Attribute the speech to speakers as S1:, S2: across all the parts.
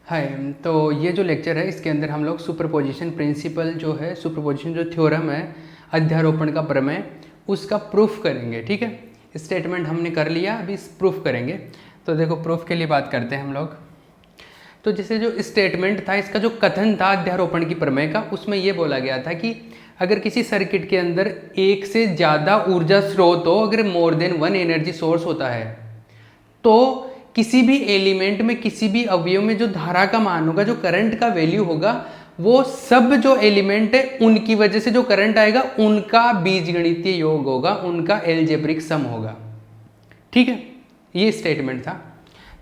S1: हाय। तो ये जो लेक्चर है इसके अंदर हम लोग सुपरपोजिशन प्रिंसिपल जो है, सुपरपोजिशन जो थ्योरम है, अध्यारोपण का प्रमेय, उसका प्रूफ करेंगे। ठीक है, स्टेटमेंट हमने कर लिया, अभी प्रूफ करेंगे। तो देखो प्रूफ के लिए बात करते हैं हम लोग। तो जैसे जो स्टेटमेंट था, इसका जो कथन था अध्यारोपण की प्रमेय का, उसमें ये बोला गया था कि अगर किसी सर्किट के अंदर एक से ज़्यादा ऊर्जा स्रोत हो, अगर more than one energy source होता है, तो किसी भी एलिमेंट में, किसी भी अवयव में जो धारा का मान होगा, जो करंट का वैल्यू होगा, वो सब जो एलिमेंट है उनकी वजह से जो करंट आएगा उनका बीजगणितीय योग होगा, उनका एलजेब्रिक सम होगा। ठीक है, ये स्टेटमेंट था।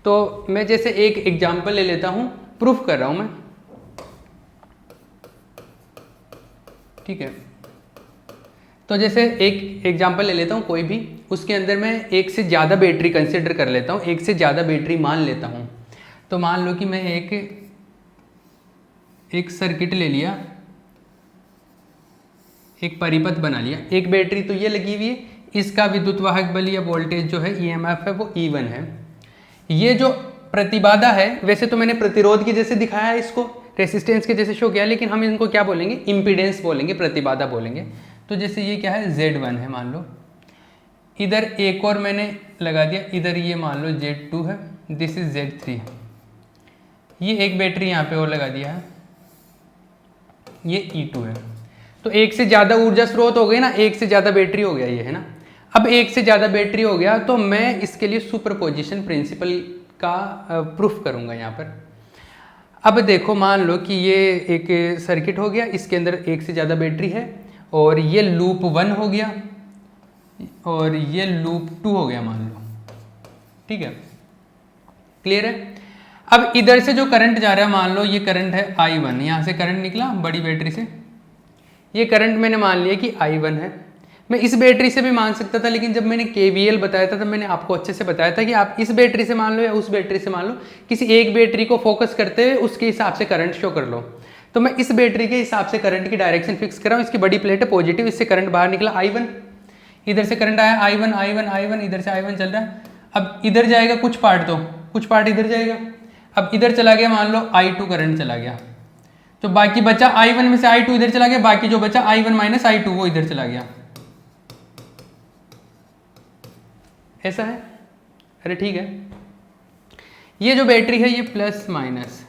S1: तो मैं जैसे एक एग्जांपल ले लेता हूं, प्रूफ कर रहा हूं मैं। ठीक है, तो जैसे एक एग्जांपल ले लेता हूँ कोई भी, उसके अंदर मैं एक से ज़्यादा बैटरी कंसिडर कर लेता हूँ, एक से ज़्यादा बैटरी मान लेता हूँ। तो मान लो कि मैं एक सर्किट ले लिया, एक परिपथ बना लिया, एक बैटरी तो ये लगी हुई है, इसका विद्युत वाहक बल या वोल्टेज जो है ईएमएफ है वो E1 है। ये जो प्रतिबाधा है, वैसे तो मैंने प्रतिरोध के जैसे दिखाया है, इसको रेसिस्टेंस के जैसे शो किया, लेकिन हम इनको क्या बोलेंगे, इम्पीडेंस बोलेंगे, प्रतिबाधा बोलेंगे। तो जैसे ये क्या है, Z1 है मान लो, इधर एक और मैंने लगा दिया, इधर ये मान लो Z2 है, दिस इज Z3। ये एक बैटरी यहाँ पे और लगा दिया है, ये E2 है। तो एक से ज़्यादा ऊर्जा स्रोत हो गई ना, एक से ज़्यादा बैटरी हो गया ये, है ना। अब एक से ज़्यादा बैटरी हो गया तो मैं इसके लिए सुपरपोजिशन प्रिंसिपल का प्रूफ करूँगा यहाँ पर। अब देखो मान लो कि ये एक सर्किट हो गया, इसके अंदर एक से ज़्यादा बैटरी है, और ये लूप 1 हो गया और ये लूप 2 हो गया मान लो। ठीक है, क्लियर है। अब इधर से जो करंट जा रहा है, मान लो ये करंट है I1, यहाँ से करंट निकला बड़ी बैटरी से, ये करंट मैंने मान लिया कि I1 है। मैं इस बैटरी से भी मान सकता था, लेकिन जब मैंने KVL बताया था तब मैंने आपको अच्छे से बताया था कि आप इस बैटरी से मान लो या उस बैटरी से मान लो, किसी एक बैटरी को फोकस करते हुए उसके हिसाब से करंट शो कर लो। तो मैं इस बैटरी के हिसाब से करंट की डायरेक्शन फिक्स कर रहा हूँ, इसकी बड़ी प्लेट है पॉजिटिव, इससे करंट बाहर निकला I1, इधर से करंट आया I1, इधर से I1 चल रहा है। अब इधर जाएगा कुछ पार्ट, तो कुछ पार्ट इधर जाएगा। अब इधर चला गया मान लो I2 करंट चला गया, तो बाकी बचा I1 में से I2 इधर चला गया, बाकी जो बचा I1 माइनस I2 वो इधर चला गया। ऐसा है, अरे ठीक है। ये जो बैटरी है ये प्लस माइनस।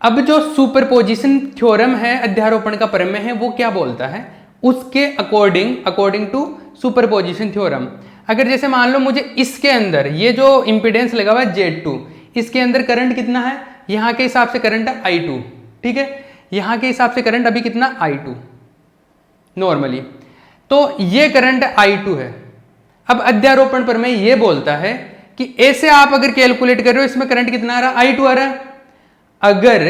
S1: अब जो सुपरपोजिशन थ्योरम है, अध्यारोपण का प्रमेय है, वो क्या बोलता है, उसके अकॉर्डिंग टू सुपरपोजिशन थ्योरम, अगर जैसे मान लो मुझे इसके अंदर ये जो इंपीडेंस लगा हुआ है Z2, इसके अंदर करंट कितना है, यहाँ के हिसाब से करंट है I2। ठीक है, यहाँ के हिसाब से करंट अभी कितना I2 नॉर्मली, तो ये करंट I2 है। अब अध्यारोपण प्रमेय ये बोलता है कि ऐसे आप अगर कैलकुलेट कर रहे हो, इसमें करंट कितना आ रहा है, I2 आ रहा है। अगर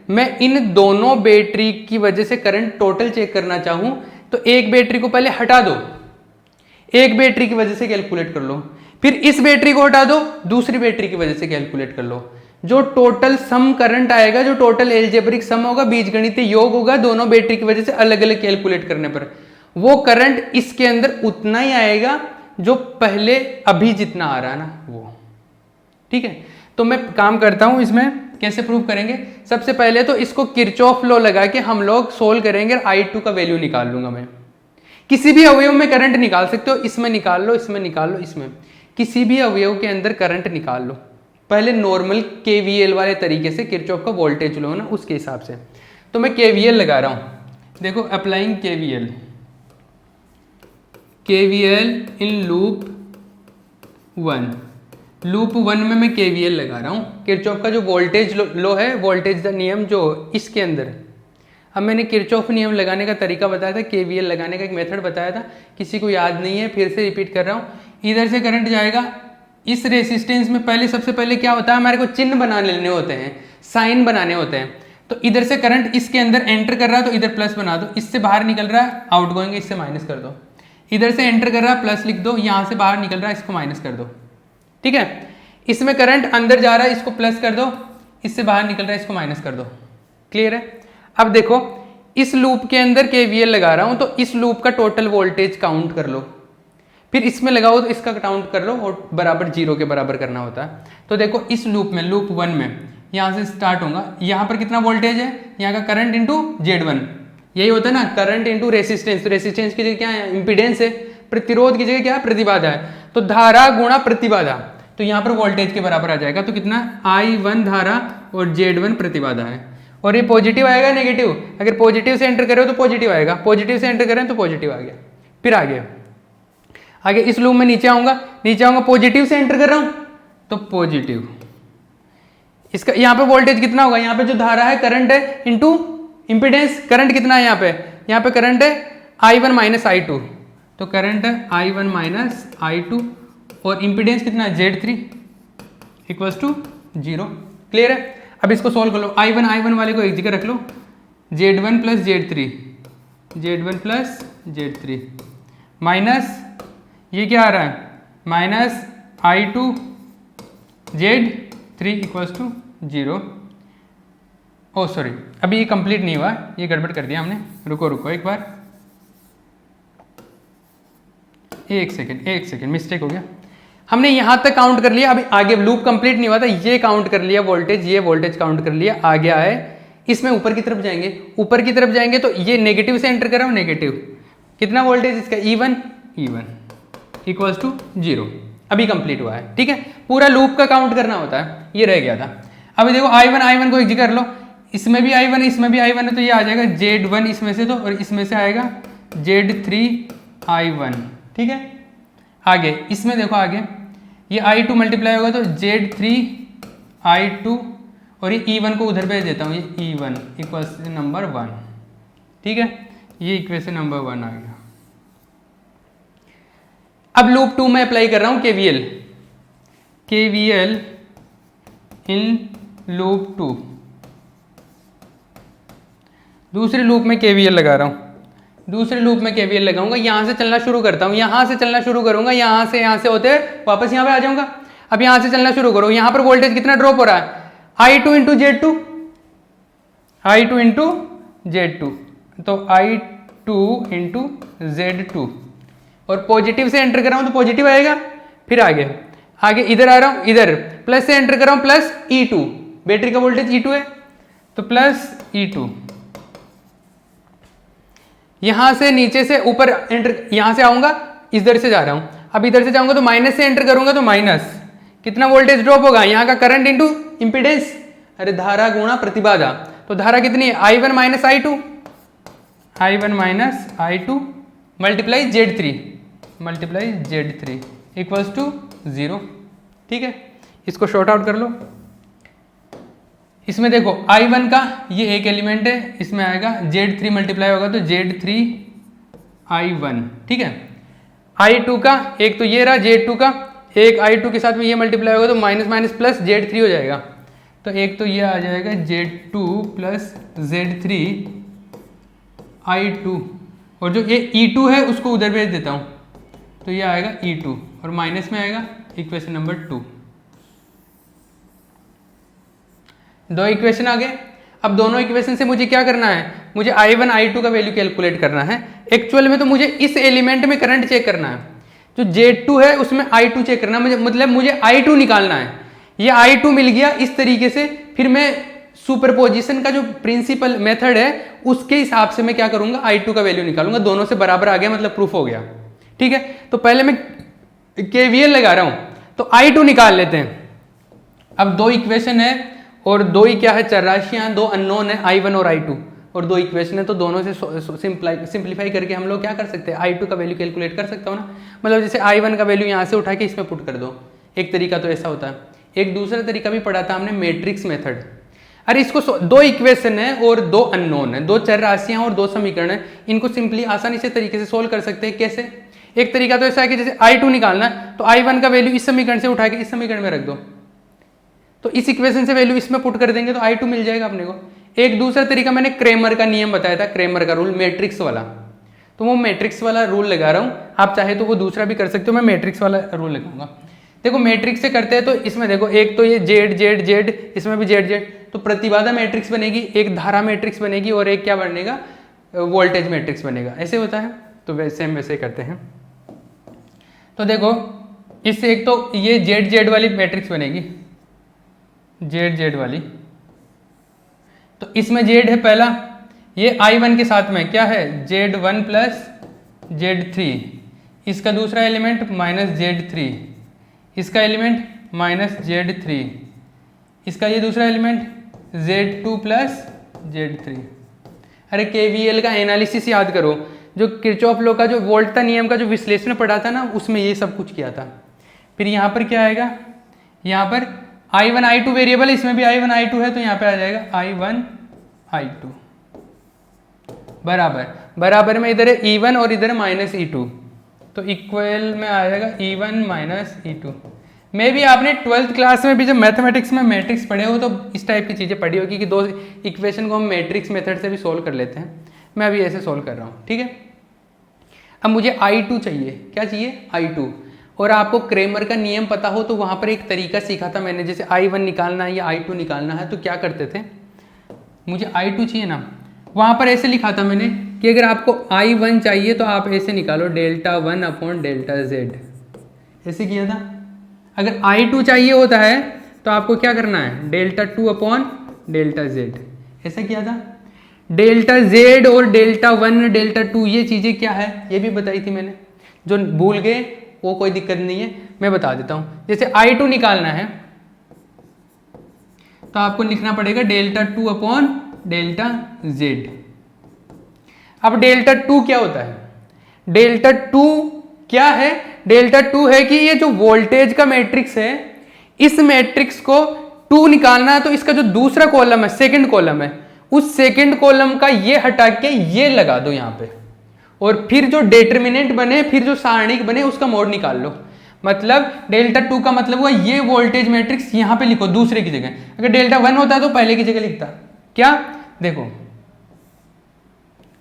S1: मैं इन दोनों बैटरी की वजह से करंट टोटल चेक करना चाहूं तो एक बैटरी को पहले हटा दो, एक बैटरी की वजह से कैलकुलेट कर लो, फिर इस बैटरी को हटा दो, दूसरी बैटरी की वजह से कैलकुलेट कर लो। जो टोटल सम करंट आएगा, जो टोटल एल्जेब्रिक सम होगा, बीजगणितीय योग होगा दोनों बैटरी की वजह से अलग अलग कैलकुलेट करने पर, वो करंट इसके अंदर उतना ही आएगा जो पहले अभी जितना आ रहा है ना वो। ठीक है, तो मैं काम करता हूं, इसमें कैसे प्रूव करेंगे। सबसे पहले तो इसको किरचॉफ लॉ लगा के हम लोग सोल्व करेंगे, I2 का वैल्यू निकाल लूंगा मैं। किसी भी अवयव में करंट निकाल सकते हो, इसमें निकाल लो, इसमें निकाल लो, इसमें किसी भी अवयव के अंदर करंट निकाल लो, पहले नॉर्मल KVL वाले तरीके से, किरचॉफ का वोल्टेज लॉ ना उसके हिसाब से। तो मैं KVL लगा रहा हूं, देखो applying KVL in loop 1, loop 1 में मैं KVL लगा रहा हूँ। किरचॉफ का जो वोल्टेज लॉ है, वोल्टेज नियम जो इसके अंदर, अब मैंने किरचॉफ नियम लगाने का तरीका बताया था, KVL लगाने का एक मेथड बताया था, किसी को याद नहीं है फिर से रिपीट कर रहा हूँ। इधर से करंट जाएगा इस रेसिस्टेंस में, पहले सबसे पहले क्या होता है, हमारे को चिन्ह बना लेने होते हैं, साइन बनाने होते हैं। तो इधर से करंट इसके अंदर एंटर कर रहा है तो इधर प्लस बना दो, इससे बाहर निकल रहा है आउट गोइंग, इससे माइनस कर दो। इधर से एंटर कर रहा है प्लस लिख दो, यहाँ से बाहर निकल रहा है इसको माइनस कर दो। ठीक है, इसमें करंट अंदर जा रहा है, इसको प्लस कर दो, इससे बाहर निकल रहा है इसको माइनस कर दो। क्लियर है। अब देखो इस लूप के अंदर KVL लगा रहा हूं, तो इस लूप का टोटल वोल्टेज काउंट कर लो, फिर इसमें लगाओ तो इसका काउंट कर लो और बराबर 0 के बराबर करना होता है। तो देखो इस लूप में, लूप 1 में यहाँ से स्टार्ट होगा, यहाँ पर कितना वोल्टेज है, यहाँ का करंट इंटू Z1, यही होता है ना, करंट इंटू रेसिस्टेंस। तो रेसिस्टेंस की जगह क्या है, इम्पीडेंस है, प्रतिरोध की जगह क्या है, प्रतिबाधा है। तो धारा गुणा प्रतिबाधा, तो यहाँ पर वोल्टेज के बराबर आ जाएगा। तो कितना, I1 धारा और Z1 प्रतिबाधा है। और ये पॉजिटिव आएगा नेगेटिव, अगर पॉजिटिव से एंटर करो तो पॉजिटिव आएगा, पॉजिटिव से एंटर करें तो पॉजिटिव आ गया। फिर आगे इस लूप में नीचे आऊंगा, पॉजिटिव से एंटर कर रहा हूं तो पॉजिटिव, इसका यहाँ पे वोल्टेज कितना होगा, यहाँ पे जो धारा है करंट है इंटू इंपीडेंस, करंट कितना है यहाँ पे करंट है I1 माइनस I2, तो करंट है I1 माइनस I2 और इंपीडेंस कितना है Z3 इक्वल्स टू 0। क्लियर है। अब इसको सॉल्व कर लो, I1 वाले को एक जगह रख लो, Z1 प्लस Z3 माइनस ये क्या आ रहा है, minus I2 Z3 equals to 0। Oh sorry, अभी ये कंप्लीट नहीं हुआ, ये गड़बड़ कर दिया हमने, रुको एक बार, एक सेकेंड मिस्टेक हो गया। हमने यहाँ तक काउंट कर लिया, अभी आगे लूप कंप्लीट नहीं हुआ था, ये काउंट कर लिया वोल्टेज, ये वोल्टेज काउंट कर लिया, आगे आए इसमें ऊपर की तरफ जाएंगे, तो ये नेगेटिव से एंटर कर रहा हूँ, नेगेटिव, कितना वोल्टेज इसका E1 इक्वल्स टू 0, अभी कंप्लीट हुआ है। ठीक है, पूरा लूप का काउंट करना होता है, ये रह गया था। अभी देखो I1 को एक जगह कर लो, इसमें भी I1 है, तो ये आ जाएगा Z1 इसमें से, तो और इसमें से आएगा Z3 I1। ठीक है, आगे इसमें देखो, आगे ये I2 मल्टीप्लाई होगा तो Z3 I2 और ये E1 को उधर भेज देता हूँ, ये E1 इक्वल्स नंबर 1। ठीक है, ये इक्वेशन नंबर 1 आ गया। अब लूप 2 में अप्लाई कर रहा हूँ KVL इन लूप 2, दूसरे लूप में KVL लगा रहा हूँ, दूसरे लूप में KVL लगाऊंगा, यहाँ से चलना शुरू करता हूँ, यहाँ से चलना शुरू करूंगा, यहाँ से होते वापस यहाँ पे आ जाऊंगा। अब यहाँ से चलना शुरू करो, यहाँ पर वोल्टेज कितना ड्रॉप हो रहा है, I2 इंटू Z2, तो I2 इंटू Z2, और पॉजिटिव से एंटर कर रहा हूँ तो पॉजिटिव आएगा। फिर आगे इधर आ रहा हूँ, इधर प्लस से एंटर कर रहा हूँ, प्लस E2, बैटरी का वोल्टेज E2 है, तो प्लस E2, यहां से नीचे से ऊपर एंटर, यहां से आऊंगा, इधर से जा रहा हूं, अब इधर से जाऊंगा तो माइनस से एंटर करूंगा तो माइनस, कितना वोल्टेज ड्रॉप होगा, यहाँ का करंट इंटू इंपीडेंस, अरे धारा गुणा प्रतिबाधा, तो धारा कितनी है I1 minus I2 multiply Z3 equals to 0। ठीक है, इसको शॉर्ट आउट कर लो। इसमें देखो I1 का ये एक एलिमेंट है, इसमें आएगा Z3 मल्टीप्लाई होगा तो Z3 I1। ठीक है, I2 का एक तो ये रहा, Z2 का एक I2 के साथ में ये मल्टीप्लाई होगा तो माइनस माइनस प्लस Z3 हो जाएगा, तो एक तो ये आ जाएगा Z2 प्लस Z3 I2, और जो ये E2 है उसको उधर भेज देता हूँ, तो ये आएगा E2 और माइनस में आएगा इक्वेशन नंबर 2। दो इक्वेशन आ गए। अब दोनों इक्वेशन से मुझे क्या करना है, मुझे I1 I2 का वैल्यू कैलकुलेट करना है। एक्चुअल में तो मुझे इस एलिमेंट में करंट चेक करना है, जो Z2 है उसमें I2 चेक करना है, मतलब मुझे I2 निकालना है। ये I2 मिल गया इस तरीके से, फिर मैं सुपरपोजिशन का जो प्रिंसिपल मेथड है उसके हिसाब से मैं क्या करूंगा, I2 का वैल्यू निकालूंगा। दोनों से बराबर आ गया मतलब प्रूफ हो गया। ठीक है, तो पहले मैं KVL लगा रहा हूं, तो I2 निकाल लेते हैं। अब दो इक्वेशन है और दो ही क्या है, चरराशियां, दो अननोन है I1 और I2, और दो इक्वेशन है, तो दोनों से सिंप्लीफाई करके हम लोग क्या कर सकते हैं, I2 का वैल्यू कैलकुलेट कर सकता हूँ ना। मतलब जैसे I1 का वैल्यू यहाँ से उठा के इसमें पुट कर दो, एक तरीका तो ऐसा होता है। एक दूसरा तरीका भी पढ़ा था हमने, मैट्रिक्स मेथड। अरे इसको दो इक्वेशन है और दो अननोन है, दो चर राशियां और दो समीकरण है, इनको सिंपली आसानी से तरीके से सोल्व कर सकते हैं। कैसे? एक तरीका तो ऐसा है कि जैसे I2 निकालना है तो I1 का वैल्यू इस समीकरण से उठा के इस समीकरण में रख दो, तो इस इक्वेशन से वैल्यू इसमें पुट कर देंगे तो I2 मिल जाएगा अपने को। एक दूसरा तरीका मैंने क्रेमर का नियम बताया था, क्रेमर का रूल, मैट्रिक्स वाला, तो वो मैट्रिक्स वाला रूल लगा रहा हूँ। आप चाहे तो वो दूसरा भी कर सकते हो, मैं मैट्रिक्स वाला रूल लगाऊंगा। देखो मैट्रिक्स से करते हैं तो इसमें देखो एक तो ये जेड जेड जेड, इसमें भी जेड जेड, तो प्रतिबाधा मैट्रिक्स बनेगी, एक धारा मैट्रिक्स बनेगी और एक क्या बनेगा, वोल्टेज मैट्रिक्स बनेगा। ऐसे होता है, तो वैसे हम वैसे करते हैं। तो देखो इससे एक तो ये जेड जेड वाली मैट्रिक्स बनेगी, जेड जेड वाली, तो इसमें जेड है पहला, ये I1 के साथ में क्या है Z1 प्लस Z3, इसका दूसरा एलिमेंट माइनस Z3, इसका एलिमेंट माइनस Z3, इसका ये दूसरा एलिमेंट Z2 प्लस Z3। अरे KVL का एनालिसिस याद करो, जो किरचॉफ लॉ का जो वोल्टा नियम का जो विश्लेषण पढ़ा था ना, उसमें ये सब कुछ किया था। फिर यहाँ पर क्या आएगा, यहाँ पर I1 I2 वेरिएबल, इसमें भी I1 I2 है, तो यहाँ पे आ जाएगा I1 I2 बराबर बराबर में इधर है E1 और इधर है माइनस E2, तो इक्वल में आ जाएगा E1 माइनस E2। मे भी आपने 12th क्लास में भी जब मैथमेटिक्स में मैट्रिक्स पढ़े हो तो इस टाइप की चीज़ें पढ़ी होगी कि दो इक्वेशन को हम मैट्रिक्स मेथड से भी सोल्व कर लेते हैं। मैं अभी ऐसे सोल्व कर रहा हूँ, ठीक है। अब मुझे I2 चाहिए, क्या चाहिए I2, और आपको क्रेमर का नियम पता हो तो वहाँ पर एक तरीका सीखा था मैंने, जैसे I1 निकालना है या I2 निकालना है तो क्या करते थे, मुझे I2 चाहिए ना, वहाँ पर ऐसे लिखा था मैंने कि अगर आपको I1 चाहिए तो आप ऐसे निकालो डेल्टा 1 अपॉन डेल्टा Z, ऐसे किया था। अगर I2 चाहिए होता है तो आपको क्या करना है, डेल्टा 2 अपॉन डेल्टा Z, ऐसा किया था। डेल्टा Z और डेल्टा 1 डेल्टा 2 ये चीज़ें क्या है ये भी बताई थी मैंने, जो भूल गए वो कोई दिक्कत नहीं है, मैं बता देता हूँ। जैसे I2 निकालना है तो आपको लिखना पड़ेगा डेल्टा 2 अपॉन डेल्टा Z। अब डेल्टा 2 क्या होता है, डेल्टा 2 क्या है, डेल्टा 2 है कि ये जो वोल्टेज का मैट्रिक्स है, इस मैट्रिक्स को 2 निकालना है तो इसका जो दूसरा कॉलम है, सेकंड कॉलम है, उस सेकंड कॉलम का ये हटा के ये लगा दो यहाँ पे, और फिर जो डिटरमिनेंट बने, फिर जो सारणिक बने उसका मोड निकाल लो। मतलब डेल्टा 2 का मतलब हुआ ये वोल्टेज मैट्रिक्स यहाँ पे लिखो दूसरे की जगह, अगर डेल्टा 1 होता तो पहले की जगह लिखता। क्या देखो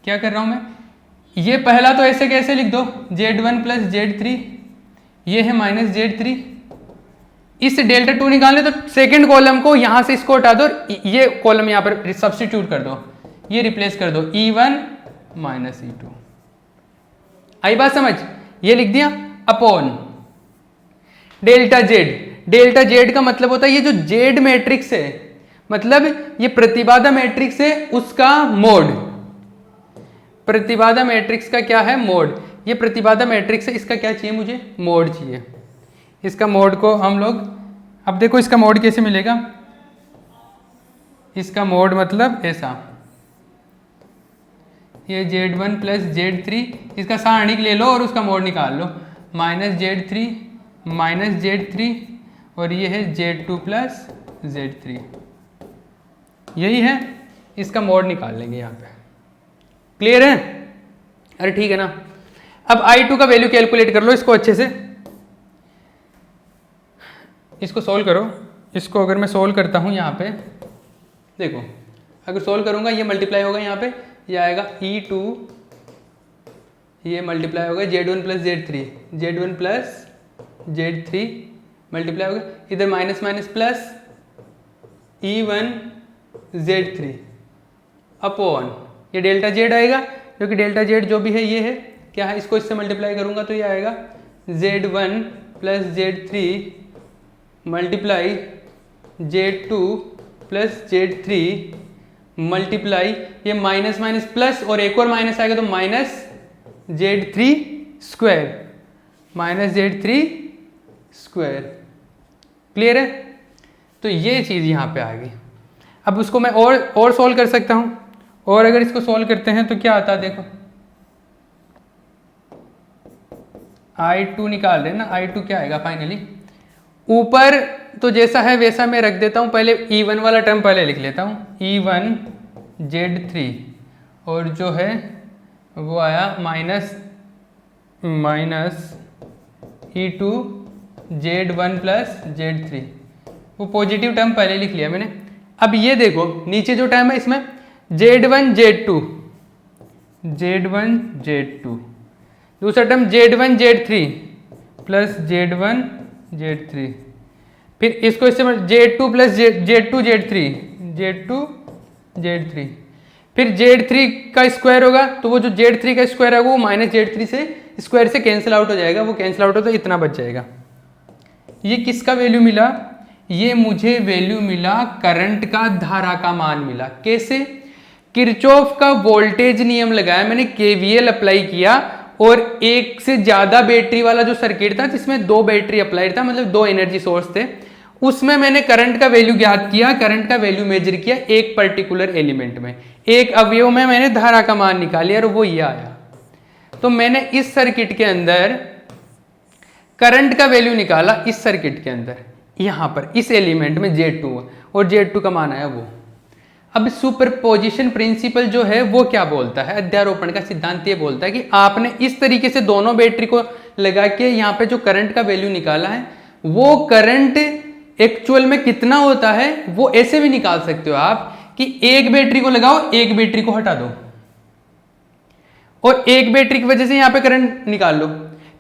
S1: क्या कर रहा हूं मैं, ये पहला तो ऐसे कैसे लिख दो Z1 प्लस Z3, ये है माइनस Z3, इस डेल्टा 2 निकालने तो सेकंड कॉलम को यहां से इसको हटा दो, ये कॉलम यहां पर सब्स्टिट्यूट कर दो, ये रिप्लेस कर दो E1 माइनस E2। आई बात समझ, ये लिख दिया upon delta Z। Delta Z का मतलब होता है ये जो Z मैट्रिक्स है, मतलब ये प्रतिबाधा मैट्रिक्स है उसका मोड, प्रतिबाधा मैट्रिक्स का क्या है मोड, ये प्रतिबाधा मैट्रिक्स है, इसका क्या चाहिए मुझे मोड चाहिए। इसका मोड को हम लोग, अब देखो इसका मोड कैसे मिलेगा, इसका मोड मतलब ऐसा, ये Z1 प्लस Z3, इसका सारणिक ले लो और उसका मोड निकाल लो, माइनस Z3 और ये है Z2 प्लस Z3, यही है, इसका मोड निकाल लेंगे यहाँ पे। क्लियर है, अरे ठीक है ना। अब I2 का वैल्यू कैलकुलेट कर लो इसको अच्छे से, इसको सोल्व करो। इसको अगर मैं सोल्व करता हूँ यहाँ पे देखो, अगर सोल्व करूँगा ये मल्टीप्लाई होगा यहाँ पे, ये आएगा E2, ये मल्टीप्लाई होगा Z1 plus Z3, Z1 plus Z3 multiply होगा, इधर minus minus plus E1 Z3 upon ये डेल्टा Z आएगा, क्योंकि डेल्टा Z जो भी है ये है क्या है, इसको इससे मल्टीप्लाई करूँगा तो ये आएगा Z1 plus Z3 multiply Z2 plus Z3 multiply ये माइनस माइनस प्लस और एक और माइनस आएगा तो minus Z3 square, minus Z3 square. Clear है, तो ये चीज़ यहाँ पे आ गई। अब उसको मैं और सोल्व कर सकता हूँ, और अगर इसको सोल्व करते हैं तो क्या आता है देखो, I2 निकाल रहे हैं ना, I2 क्या आएगा फाइनली, ऊपर तो जैसा है वैसा मैं रख देता हूँ, पहले E1 वाला टर्म पहले लिख लेता हूँ, E1 Z3 और जो है वो आया minus E2 Z1 plus Z3, वो पॉजिटिव टर्म पहले लिख लिया मैंने। अब ये देखो नीचे जो टर्म है इसमें Z1 Z2, दूसरा term Z1 Z3 plus Z1 Z3, फिर इसको इससे Z2 प्लस Z2 Z3, फिर Z3 का स्क्वायर होगा तो वो जो Z3 का स्क्वायर है वो माइनस Z3 से स्क्वायर से कैंसिल आउट हो जाएगा, वो कैंसिल आउट हो तो इतना बच जाएगा। ये किसका वैल्यू मिला? ये मुझे वैल्यू मिला करंट का, धारा का मान मिला। कैसे? किरचॉफ का वोल्टेज नियम लगाया मैंने, केवीएल अप्लाई किया और एक से ज्यादा बैटरी वाला जो सर्किट था जिसमें 2 बैटरी अप्लाइड था, मतलब 2 एनर्जी सोर्स थे, उसमें मैंने करंट का वैल्यू ज्ञात किया, करंट का वैल्यू मेजर किया एक पर्टिकुलर एलिमेंट में, एक अवयव में मैंने धारा का मान निकाल लिया और वो ये आया। तो मैंने इस सर्किट के अंदर करंट का वैल्यू निकाला, इस सर्किट के अंदर यहां पर इस एलिमेंट में Z2 और Z2 का मान आया वो। अब सुपरपोजिशन प्रिंसिपल जो है वो क्या बोलता है? अध्यारोपण का सिद्धांत ये बोलता है कि आपने इस तरीके से दोनों बैटरी को लगा के यहाँ पे जो करंट का वैल्यू निकाला है, वो करंट एक्चुअल में कितना होता है वो ऐसे भी निकाल सकते हो आप कि एक बैटरी को लगाओ, एक बैटरी को हटा दो और एक बैटरी की वजह से यहाँ पे करंट निकाल लो,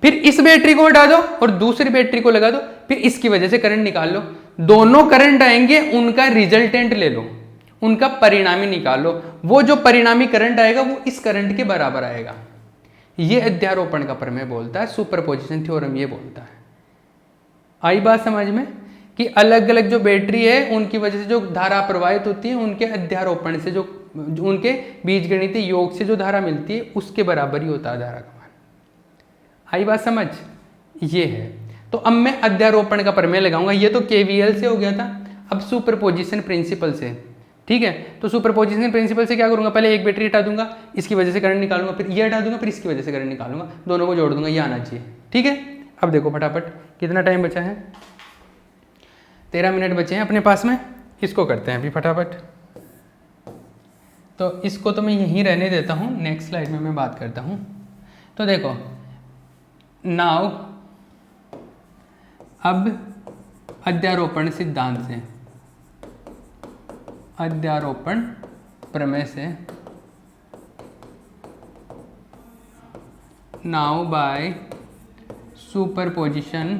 S1: फिर इस बैटरी को हटा दो और दूसरी बैटरी को लगा दो, फिर इसकी वजह से करंट निकाल लो। दोनों करंट आएंगे, उनका रिजल्टेंट ले लो, उनका परिणामी निकाल लो, वो जो परिणामी करंट आएगा वो इस करंट के बराबर आएगा। ये अध्यारोपण का प्रमेय बोलता है, सुपरपोजिशन थ्योरम ये बोलता है। आई बात समझ में कि अलग अलग जो बैटरी है उनकी वजह से जो धारा प्रवाहित होती है, उनके अध्यारोपण से जो उनके बीजगणितीय योग से जो धारा मिलती है उसके बराबर ही होता है धारा का मान। आई बात समझ? ये है। तो अब मैं अध्यारोपण का प्रमेय लगाऊंगा। ये तो केवीएल से हो गया था, अब सुपरपोजिशन प्रिंसिपल से। ठीक है, तो सुपरपोजिशन प्रिंसिपल से क्या करूंगा? पहले एक बैटरी हटा दूंगा, इसकी वजह से करंट निकालूंगा, फिर ये हटा दूंगा, फिर इसकी वजह से करंट निकालूंगा, दोनों को जोड़ दूंगा, ये आना चाहिए। ठीक है, अब देखो फटाफट कितना टाइम बचा है? 13 मिनट बचे हैं अपने पास में। इसको करते हैं अभी फटाफट। तो इसको तो मैं यहीं रहने देता हूँ, नेक्स्ट स्लाइड में मैं बात करता हूँ। तो देखो नाउ अब अध्यारोपण सिद्धांत से, अध्यारोपण प्रमेय से, नाउ बाय सुपरपोजिशन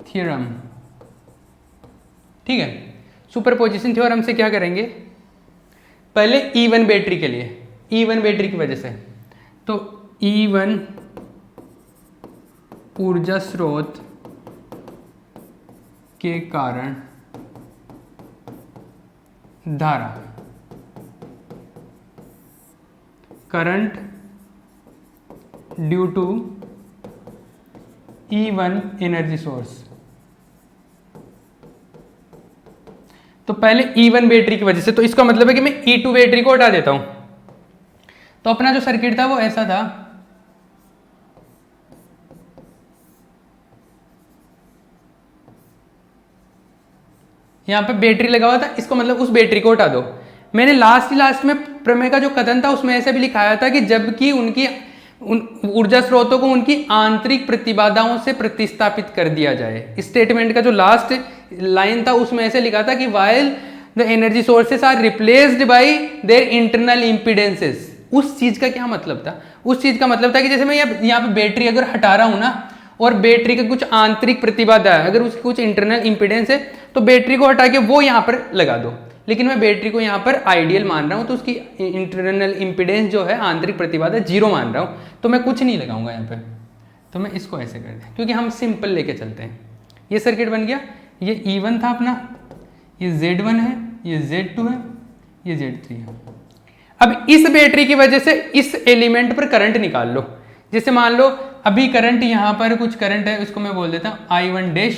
S1: थ्योरम। ठीक है, सुपरपोजिशन थ्योरम से क्या करेंगे? पहले E1 बैटरी के लिए, E1 बैटरी की वजह से, तो E1 ऊर्जा स्रोत के कारण धारा, current due to E1 energy source. तो पहले E1 बैटरी की वजह से, तो इसका मतलब है कि मैं E2 बैटरी को हटा देता हूं। तो अपना जो सर्किट था वो ऐसा था, यहां पे बैटरी लगा हुआ था, इसको मतलब उस बैटरी को हटा दो। मैंने लास्ट में प्रमेय का जो कथन था उसमें ऐसे भी लिखाया था कि जबकि उनकी ऊर्जा स्रोतों को उनकी आंतरिक प्रतिबाधाओं से प्रतिस्थापित कर दिया जाए। स्टेटमेंट का जो लास्ट लाइन था उसमें ऐसे लिखा था कि while the energy sources are replaced by their internal impedances. उस चीज का क्या मतलब था? उस चीज का मतलब था कि जैसे मैं यहाँ पे बैटरी अगर हटा रहा हूं ना, और बैटरी का कुछ आंतरिक प्रतिबाधा है, अगर उसकी कुछ इंटरनल इंपिडेंस है, तो बैटरी को हटा के वो यहाँ पर लगा दो। लेकिन मैं बैटरी को यहाँ पर आइडियल मान रहा हूँ, तो उसकी इंटरनल इंपिडेंस जो है, आंतरिक प्रतिबाधा 0 मान रहा हूँ, तो मैं कुछ नहीं लगाऊंगा यहाँ पे। तो मैं इसको ऐसे कर दें, क्योंकि हम सिंपल लेके चलते हैं। ये सर्किट बन गया, ये E1 था अपना, ये Z1 है, ये Z2 है, ये Z3 है। अब इस बैटरी की वजह से इस एलिमेंट पर करंट निकाल लो। जैसे मान लो अभी करंट यहाँ पर कुछ करंट है, उसको मैं बोल देता हूँ I1 डैश,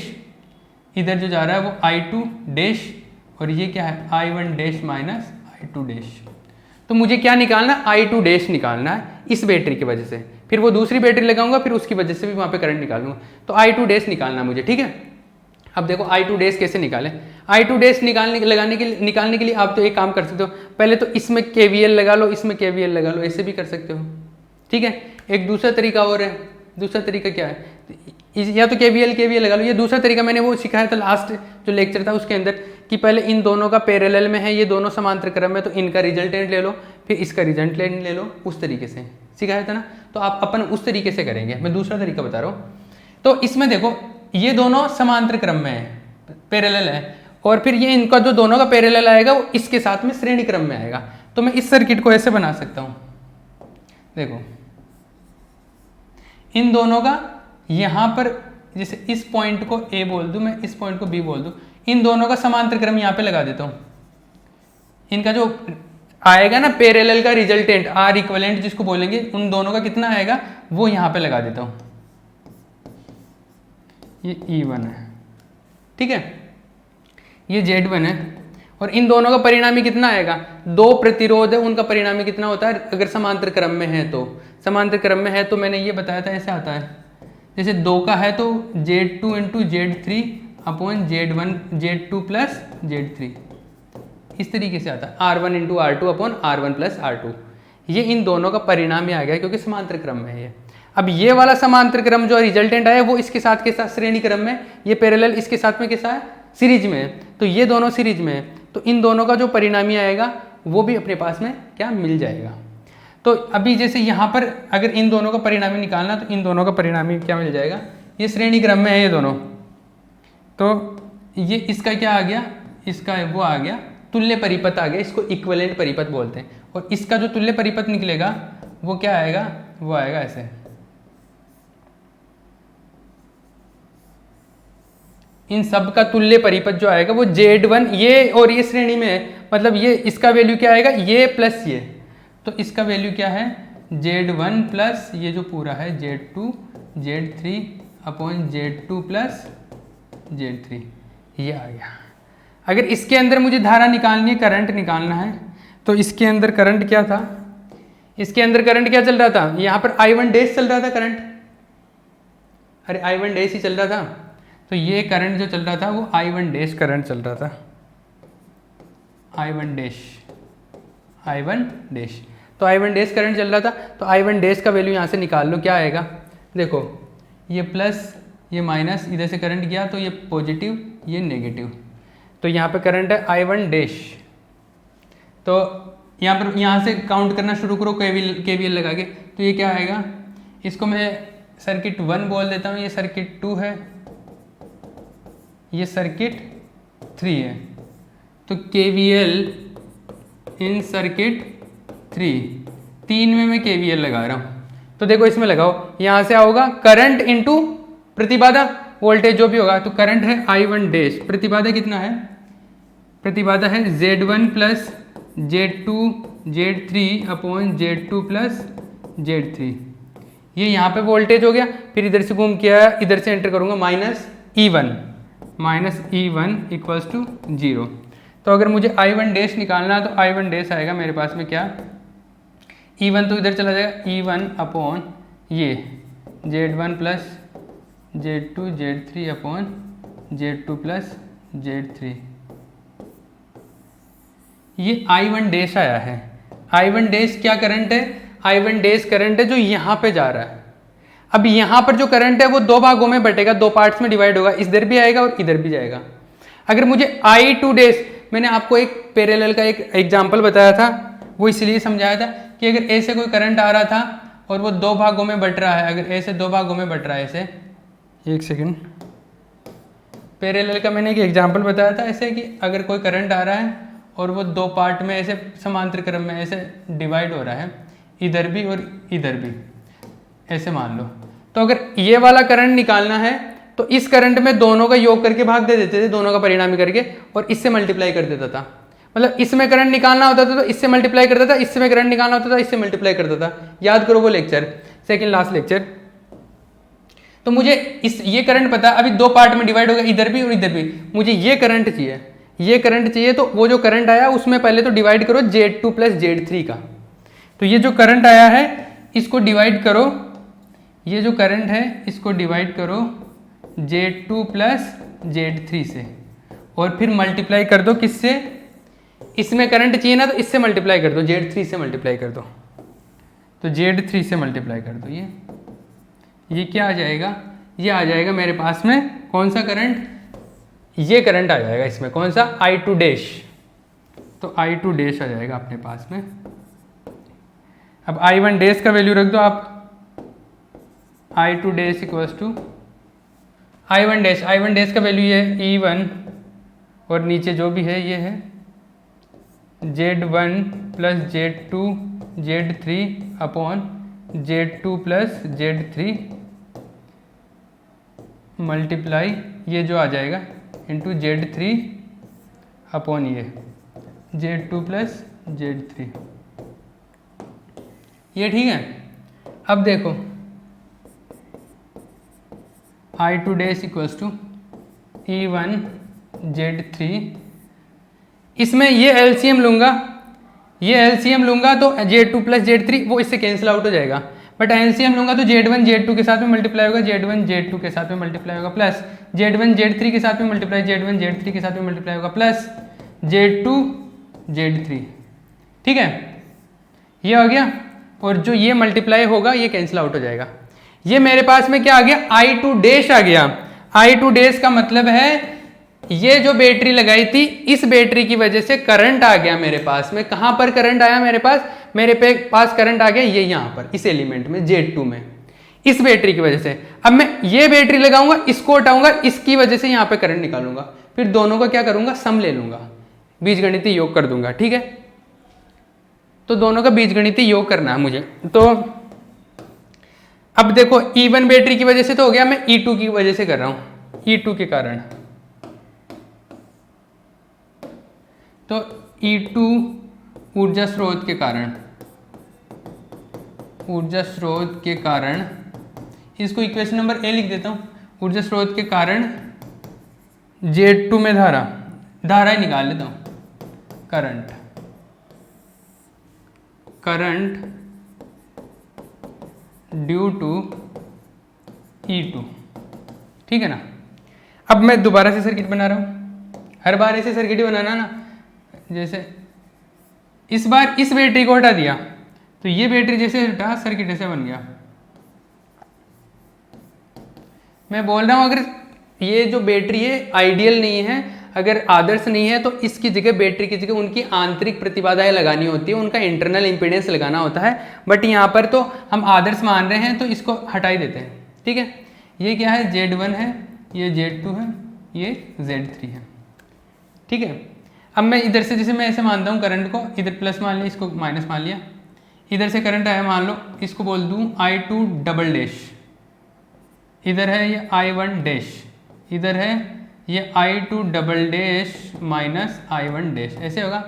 S1: इधर जो जा रहा है वो I2 डैश, और ये क्या है I1 dash minus I2 dash. तो मुझे क्या निकालना है? I2 डैश निकालना है इस बैटरी की वजह से। फिर वो दूसरी बैटरी लगाऊंगा, फिर उसकी वजह से भी वहाँ पे करंट निकालूंगा, तो I2 डैश निकालना मुझे। ठीक है, अब देखो I2 डैश कैसे निकालें? I2 डैश निकालने के लिए आप तो एक काम कर सकते हो, पहले तो इसमें KVL लगा लो, इसमें KVL लगा लो, ऐसे भी कर सकते हो। ठीक है, एक दूसरा तरीका और है। दूसरा तरीका क्या है? या तो KVL लगा लो। ये दूसरा तरीका मैंने वो सिखाया था लास्ट जो लेक्चर था उसके अंदर, कि पहले इन दोनों का पैरेलल में है, ये दोनों समांतर क्रम में, तो इनका रिजल्टेंट ले लो, फिर इसका रिजल्टेंट ले लो, उस तरीके से सिखाया था ना। तो आप अपन उस तरीके से करेंगे, मैं दूसरा तरीका बता रहा हूँ। तो इसमें देखो ये दोनों समांतर क्रम में है, पैरेलल है, और फिर ये इनका जो दोनों का पैरेलल आएगा वो इसके साथ में श्रेणी क्रम में आएगा। तो मैं इस सर्किट को ऐसे बना सकता हूँ, देखो इन दोनों का यहाँ पर, जैसे इस पॉइंट को ए बोल दूँ मैं, इस पॉइंट को बी बोल दूँ, इन दोनों का समांतर क्रम यहाँ पे लगा देता हूँ। इनका जो आएगा ना पैरेलल का रिजल्टेंट, आर इक्वलेंट जिसको बोलेंगे, उन दोनों का कितना आएगा वो यहाँ पे लगा देता हूँ। ये E1 है, ठीक है, ये Z1 है, और इन दोनों का परिणामी कितना आएगा, दो प्रतिरोध है उनका परिणामी कितना होता है अगर समांतर क्रम में है तो। समांतर क्रम में है तो मैंने ये बताया था ऐसे आता है, जैसे 2 का है तो Z2 into Z3 upon Z2 plus Z3, इस तरीके से आता है, R1 into R2 upon R1 plus R2। ये इन दोनों का परिणाम ही आ गया क्योंकि समांतर क्रम में है ये। अब ये वाला समांतर क्रम जो रिजल्टेंट आया वो इसके साथ के साथ श्रेणी क्रम में, ये पैरेलल इसके साथ में कैसा है, सीरीज में है, तो ये दोनों सीरीज में है, तो इन दोनों का जो परिणामी आएगा वो भी अपने पास में क्या मिल जाएगा। तो अभी जैसे यहाँ पर अगर इन दोनों का परिणामी निकालना तो इन दोनों का परिणामी क्या मिल जाएगा, ये श्रेणी क्रम में है ये दोनों, तो ये इसका क्या आ गया, इसका वो आ गया तुल्य परिपथ आ गया, इसको इक्विवेलेंट परिपथ बोलते हैं। और इसका जो तुल्य परिपथ निकलेगा वो क्या आएगा, वो आएगा ऐसे, इन सब का तुल्य परिपथ जो आएगा वो Z1, ये और ये श्रेणी में है, मतलब ये इसका वैल्यू क्या आएगा, ये प्लस ये, तो इसका वैल्यू क्या है Z1 प्लस ये जो पूरा है Z2 Z3 upon Z2 plus Z3, ये आ गया। अगर इसके अंदर मुझे धारा निकालनी है, करंट निकालना है, तो इसके अंदर करंट क्या था, इसके अंदर करंट क्या चल रहा था, यहाँ पर I1 डैश चल रहा था करंट, अरे I1 डैश ही चल रहा था, तो ये करंट जो चल रहा था वो I1 डैश करंट चल रहा था, I1 डैश, I1 डैश, तो I1 डैश करंट चल रहा था, तो I1 डैश का वैल्यू यहाँ से निकाल लो, क्या आएगा, देखो ये प्लस ये माइनस, इधर से करंट गया तो ये पॉजिटिव ये नेगेटिव, तो यहाँ पे करंट है I1 डैश, तो यहाँ से काउंट करना शुरू करो KVL लगा के, तो ये क्या आएगा, इसको मैं सर्किट 1 बोल देता हूँ, ये सर्किट 2 है, ये सर्किट 3 है, तो KVL इन सर्किट 3 में मैं KVL लगा रहा हूँ। तो देखो इसमें लगाओ, यहाँ से आओगा करंट इंटू प्रतिबाधा, वोल्टेज जो भी होगा, तो करंट है I1 डैश, प्रतिबाधा कितना है, प्रतिबाधा है Z1 plus Z2 Z3 upon Z2 plus Z3, ये यहाँ पे वोल्टेज हो गया, फिर इधर से घूम किया इधर से एंटर करूँगा माइनस E1 इक्वल्स टू 0। तो अगर मुझे I1 डैश निकालना है तो I1 डैश आएगा मेरे पास में क्या, E1 तो इधर चला जाएगा, E1 अपॉन ये Z1 plus Z2 Z3 upon Z2 plus Z3, ये I1 डैश आया है। I1 डैश क्या करंट है, I1 डैश करंट है जो यहाँ पे जा रहा है। अब यहाँ पर जो करंट है वो दो भागों में बटेगा, दो पार्ट्स में डिवाइड होगा, इधर भी आएगा और इधर भी जाएगा। अगर मुझे I2 डैश, मैंने आपको एक पैरेलल का एक एग्जांपल बताया था, वो इसलिए समझाया था कि अगर ऐसे कोई करंट आ रहा था और वो दो भागों में बट रहा है, अगर ऐसे दो भागों में बट रहा है ऐसे, एक सेकेंड, पैरेलल का मैंने एक एग्जाम्पल बताया था ऐसे कि अगर कोई करंट आ रहा है और वो दो पार्ट में ऐसे समांतर क्रम में ऐसे डिवाइड हो रहा है, इधर भी और इधर भी, ऐसे मान लो, तो अगर ये वाला करंट निकालना है तो इस करंट में दोनों का योग करके भाग दे देते थे, दोनों का परिणामी करके, और इससे मल्टीप्लाई कर देता था। मतलब इसमें करंट निकालना होता था तो इससे मल्टीप्लाई करता था, इसमें करंट निकालना होता था इससे मल्टीप्लाई करता था। याद करो वो लेक्चर, सेकंड लास्ट लेक्चर। तो मुझे इस ये करंट पता, अभी दो पार्ट में डिवाइड हो गया, इधर भी और इधर भी, मुझे ये करंट चाहिए, ये करंट चाहिए, तो वो जो करंट आया उसमें पहले तो डिवाइड करो Z2 प्लस Z3 का। तो ये जो करंट आया है इसको डिवाइड करो, ये जो करंट है इसको डिवाइड करो Z2 प्लस Z3 से, और फिर मल्टीप्लाई कर दो किससे, इसमें करंट चाहिए ना तो इससे मल्टीप्लाई कर दो, Z3 से मल्टीप्लाई कर दो, तो Z3 से मल्टीप्लाई कर दो, ये क्या आ जाएगा, ये आ जाएगा मेरे पास में कौन सा करंट, ये करंट आ जाएगा इसमें, कौन सा, I2 डैश, तो I2 डैश आ जाएगा अपने पास में। अब I1 डैश का वैल्यू रख दो आप, I2 dash equals to I1 dash का वैल्यू ये E1 और नीचे जो भी है ये है Z1 plus Z2 Z3 upon Z2 plus Z3 multiply ये जो आ जाएगा इंटू Z3 अपॉन ये Z2 प्लस Z3, ये ठीक है। अब देखो I2 dash equals to E1 Z3, इसमें ये एलसीएम लूँगा, ये एलसीएम लूँगा तो Z2 प्लस Z3 वो इससे कैंसिल आउट हो जाएगा, बट एलसीएम लूँगा तो Z1 Z2 के साथ में मल्टीप्लाई होगा, Z1 Z2 के साथ में मल्टीप्लाई होगा, प्लस Z1 Z3 के साथ में मल्टीप्लाई, Z1 Z3 के साथ में मल्टीप्लाई होगा, प्लस Z2 Z3, ठीक है, ये हो गया। और जो ये मल्टीप्लाई होगा ये कैंसिल आउट हो जाएगा। ये मेरे पास में क्या आ गया, I2 डैश आ गया। I2 डैश का मतलब है ये जो बैटरी लगाई थी इस बैटरी की वजह से करंट आ गया मेरे पास में। कहां पर करंट आया मेरे पास करंट आ गया ये यहां पर इस एलिमेंट में Z2 में, इस बैटरी की वजह से। अब मैं ये बैटरी लगाऊंगा, इसको हटाऊंगा, इसकी वजह से यहां पे करंट निकालूंगा, फिर दोनों का क्या करूंगा, सम ले लूंगा, बीजगणितीय योग कर दूंगा, ठीक है। तो दोनों का बीजगणितीय योग करना है मुझे। तो अब देखो E1 बैटरी की वजह से तो हो गया, मैं E2 की वजह से कर रहा हूं, E2 के कारण। तो E2 ऊर्जा स्रोत के कारण, ऊर्जा स्रोत के कारण, इसको इक्वेशन नंबर ए लिख देता हूं, ऊर्जा स्रोत के कारण Z2 में धारा ही निकाल लेता हूं, करंट ड्यू टू E2, ठीक है ना। अब मैं दोबारा से सर्किट बना रहा हूं, हर बार ऐसे सर्किट ही बनाना ना, जैसे इस बार इस बैटरी को हटा दिया तो ये बैटरी जैसे हटा सर्किट ऐसे बन गया। मैं बोल रहा हूं अगर ये जो बैटरी है आइडियल नहीं है, अगर आदर्श नहीं है, तो इसकी जगह बैटरी की जगह उनकी आंतरिक प्रतिबाधाएं लगानी होती है, उनका इंटरनल इंपीडेंस लगाना होता है। बट यहाँ पर तो हम आदर्श मान रहे हैं तो इसको हटा ही देते हैं, ठीक है। ये क्या है, Z1 है, ये Z2 है, ये Z3 है, ठीक है। अब मैं इधर से जैसे मैं ऐसे मानता हूँ करंट को, इधर प्लस मान लिया, इसको माइनस मान लिया, इधर से करंट आया मान लो, इसको बोल दूँ I2 डबल डैश, इधर है ये I1 डैश, इधर है ये I2 double dash minus I1 dash, ऐसे होगा।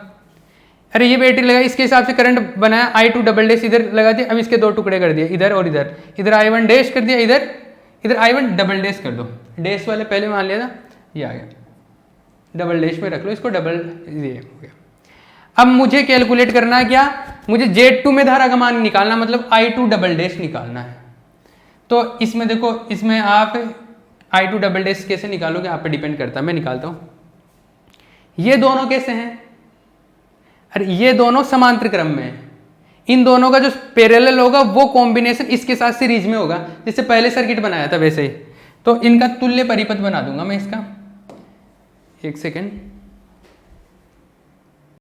S1: अरे ये बैटरी लगा, इसके हिसाब से करंट बनाया, I2 डबल डैश इधर लगा दिया, अब इसके दो टुकड़े कर दिए, इधर और इधर, इधर I1 डैश कर दिया, इधर I1 डबल डैश कर दो, डैश वाले पहले मान लिया था, ये आ गया, डबल डैश में रख लो इसको, डबल ये हो गया। अब मुझे कैलकुलेट करना है क्या, मुझे Z2 में धारा का मान निकालना, मतलब I2 डबल डैश निकालना है। तो इसमें देखो, इसमें आप I2 डबल डैश कैसे निकालोगे आप पे डिपेंड करता है, मैं निकालता हूं। ये दोनों कैसे हैं, अरे ये दोनों समांतर क्रम में है, इन दोनों का जो पैरेलल होगा वो कॉम्बिनेशन इसके साथ सीरीज में होगा, जैसे पहले सर्किट बनाया था वैसे ही। तो इनका तुल्य परिपथ बना दूंगा मैं इसका, एक सेकेंड,